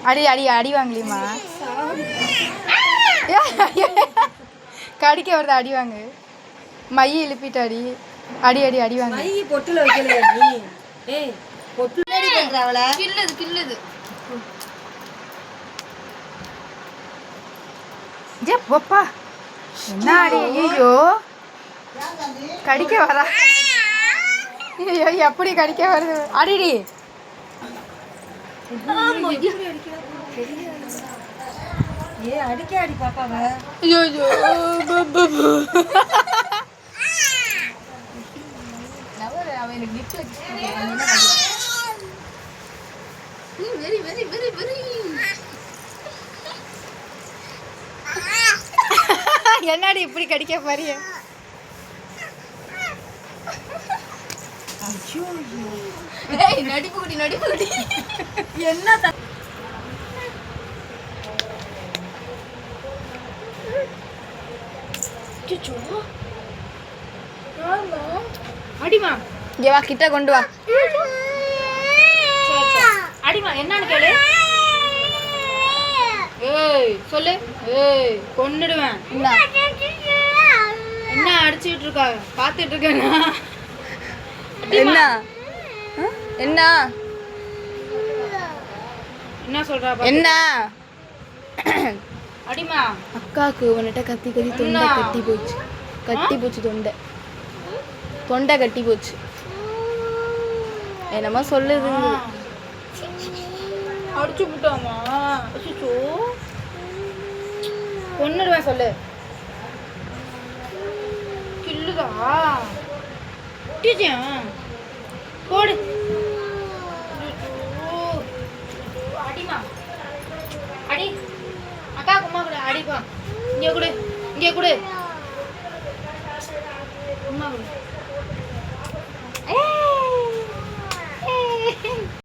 அடி அடி அடி வாங்கலிமா கடிக்க வருது அடி வாங்கு மைய எழுப்பிட்டு அடி அடி அடி அடி வாங்க மைய பொட்டுல வைக்கலையா நீ ஏய் பொட்டுல அடி பண்றவள கில்லுது கில்லுது ஜே போப்பா என்ன அடி ஐயோ கடிக்க வரா ஐயோ எப்படி கடிக்க வருது அடிடி ஏ அடிக்க அடி பாப்பாவ ஐயோ ஐயோ நவர அவன் gift very very very very என்னடி இப்படி கடிக்க பாரியே ஐயோ ஏய் நடிப்பு குடி என்ன அடிமா இங்க வா கிட்ட கொண்டு வா அடிமா என்னன்னு கேளு ஏய் சொல்லு ஏய் கொன்னுடுவேன் என்ன அடிச்சிட்டு இருக்கா பாத்துட்டு இருக்கேனா என்ன என்ன என்ன சொல்றா என்ன அடிமா அக்காக்கு உன்கிட்ட கத்தி கத்தி தொண்டை கட்டி போச்சு தொண்டை கட்டி போச்சு என்னமா சொல்லுது அடிச்சு விட்டாமா அச்சோ கொன்னுடுவேன் சொல்லு கில்லுதா டீச்சா போடு அடிமா அடி அக்கா அம்மா கூட அடிப்பா இங்கே கொடு அம்மா கொடு